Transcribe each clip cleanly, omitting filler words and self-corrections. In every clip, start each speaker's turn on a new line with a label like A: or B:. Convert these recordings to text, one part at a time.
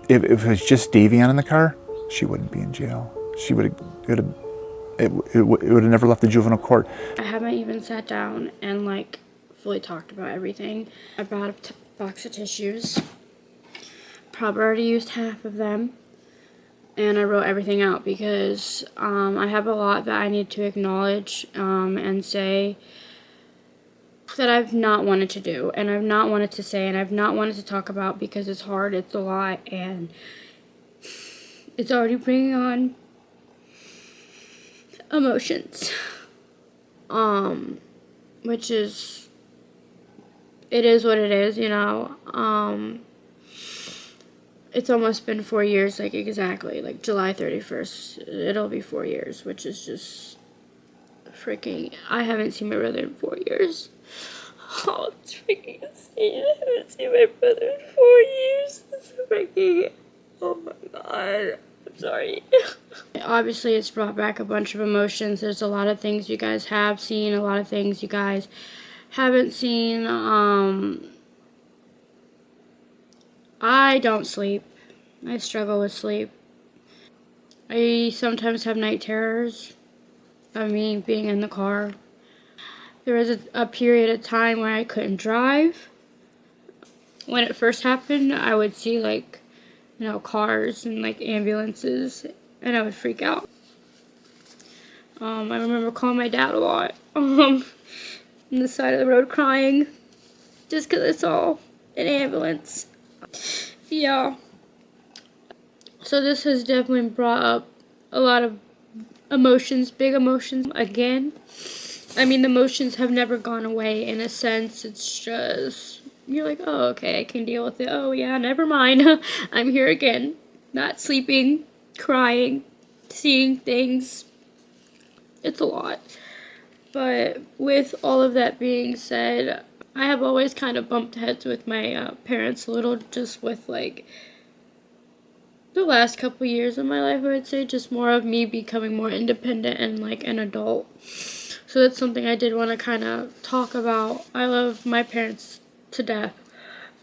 A: if it was just Davion in the car, she wouldn't be in jail. She would have, it would have never left the juvenile court.
B: I haven't even sat down and like fully talked about everything. I brought a box of tissues. Probably already used half of them. And I wrote everything out because I have a lot that I need to acknowledge and say that I've not wanted to do, and I've not wanted to say, and I've not wanted to talk about because it's hard, it's a lot, and it's already bringing on emotions. Which is, it is what it is, you know. It's almost been 4 years, like exactly, like July 31st, it'll be 4 years, which is just freaking, I haven't seen my brother in 4 years. Oh, it's freaking insane. I haven't seen my brother in 4 years. It's freaking, oh my god, I'm sorry. Obviously, it's brought back a bunch of emotions. There's a lot of things you guys have seen, a lot of things you guys haven't seen. I don't sleep. I struggle with sleep. I sometimes have night terrors of me being in the car. There was a period of time where I couldn't drive. When it first happened, I would see like, you know, cars and like ambulances, and I would freak out. I remember calling my dad a lot on the side of the road crying just because I saw an ambulance. Yeah. So this has definitely brought up a lot of emotions, big emotions again. I mean, the emotions have never gone away in a sense. It's just, you're like, oh, okay, I can deal with it. Oh, yeah, never mind. I'm here again. Not sleeping, crying, seeing things. It's a lot. But with all of that being said, I have always kind of bumped heads with my parents a little, just with like the last couple years of my life, I would say, just more of me becoming more independent and like an adult. So that's something I did want to kind of talk about. I love my parents to death,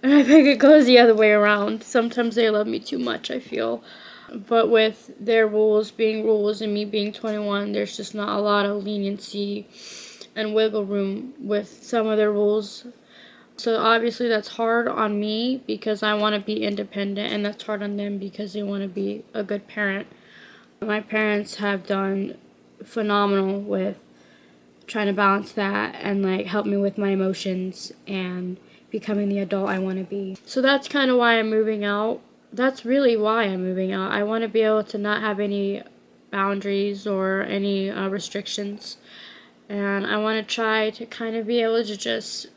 B: and I think it goes the other way around. Sometimes they love me too much, I feel. But with their rules being rules and me being 21, there's just not a lot of leniency and wiggle room with some of their rules. So obviously that's hard on me because I want to be independent, and that's hard on them because they want to be a good parent. My parents have done phenomenal with trying to balance that and like help me with my emotions and becoming the adult I want to be. So that's kind of why I'm moving out. That's really why I'm moving out. I want to be able to not have any boundaries or any restrictions, and I want to try to kind of be able to just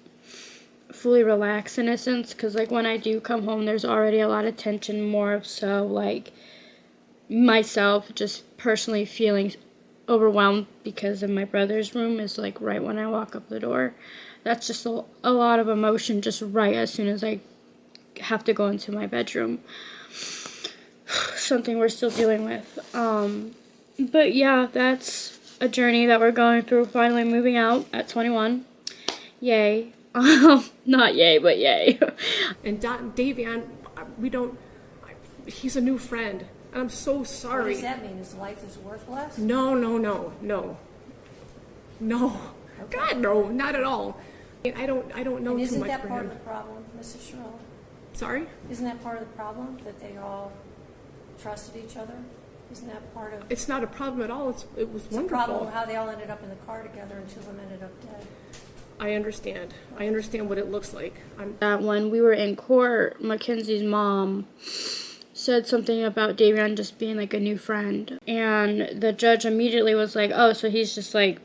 B: fully relax in a sense, because like when I do come home, there's already a lot of tension, more so like myself just personally feeling overwhelmed because of my brother's room is like right when I walk up the door. That's just a lot of emotion just right as soon as I have to go into my bedroom. Something we're still dealing with. But yeah, that's a journey that we're going through, finally moving out at 21. Yay. Not yay, but yay.
C: And Davion, he's a new friend. And I'm so sorry.
D: What does that mean? His life is worthless?
C: No. No. Okay. God, no, not at all. I don't know
D: and
C: too much for him.
D: Isn't that part of the problem, Mrs. Shirilla?
C: Sorry?
D: Isn't that part of the problem, that they all trusted each other? Isn't that part of...
C: It's not a problem at all. It was wonderful.
D: It's a problem how they all ended up in the car together and two of them ended up dead.
C: I understand. I understand what it looks like.
B: When we were in court, Mackenzie's mom said something about Davion just being like a new friend. And the judge immediately was like, oh, so he's just like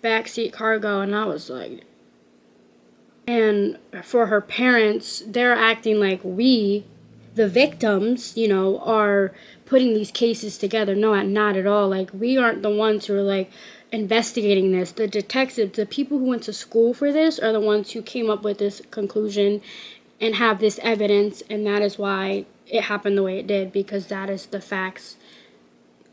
B: backseat cargo. And I was like... And for her parents, they're acting like we, the victims, you know, are putting these cases together. No, not at all. Like, we aren't the ones who are like investigating this. The detectives, the people who went to school for this are the ones who came up with this conclusion and have this evidence, and that is why it happened the way it did, because that is the facts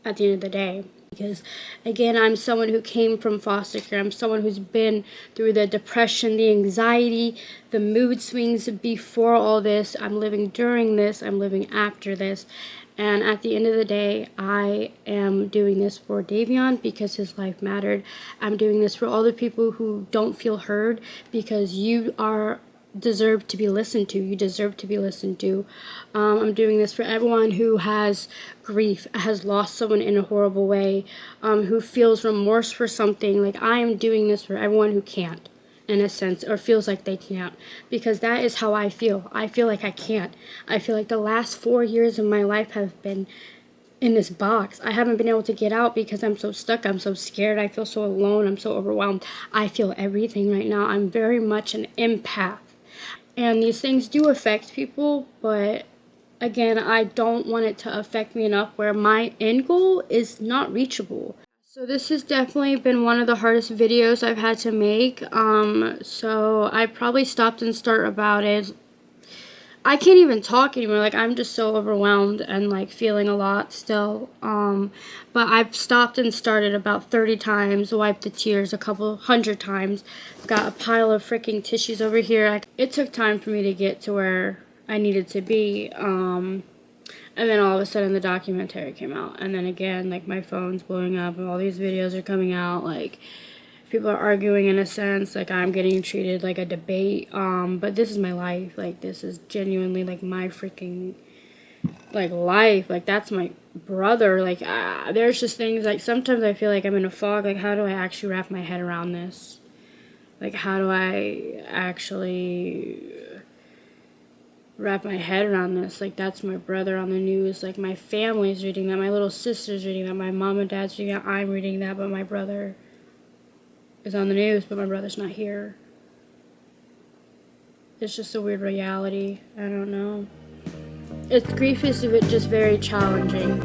B: at the end of the day. Because again, I'm someone who came from foster care. I'm someone who's been through the depression, the anxiety, the mood swings before all this. I'm living during this. I'm living after this. And at the end of the day, I am doing this for Davion because his life mattered. I'm doing this for all the people who don't feel heard, because you deserve to be listened to. You deserve to be listened to. I'm doing this for everyone who has grief, has lost someone in a horrible way, who feels remorse for something. Like, I am doing this for everyone who can't, in a sense, or feels like they can't, because that is how I feel. I feel like I can't. I feel like the last 4 years of my life have been in this box. I haven't been able to get out because I'm so stuck. I'm so scared. I feel so alone. I'm so overwhelmed. I feel everything right now. I'm very much an empath. And these things do affect people, but again, I don't want it to affect me enough where my end goal is not reachable. So this has definitely been one of the hardest videos I've had to make. So I probably stopped and start about it. I can't even talk anymore. Like, I'm just so overwhelmed and like feeling a lot still. But I've stopped and started about 30 times, wiped the tears a couple 100 times. Got a pile of freaking tissues over here. It took time for me to get to where I needed to be. And then all of a sudden the documentary came out. And then again, like, my phone's blowing up and all these videos are coming out. Like, people are arguing in a sense, like I'm getting treated like a debate, but this is my life. Like, this is genuinely like my freaking like life. Like, that's my brother. Like, there's just things like sometimes I feel like I'm in a fog. Like, how do I actually wrap my head around this? Like, how do I actually wrap my head around this? Like, that's my brother on the news. Like, my family's reading that, my little sister's reading that, my mom and dad's reading that, I'm reading that, but my brother is on the news, but my brother's not here. It's just a weird reality. I don't know. Grief is just very challenging.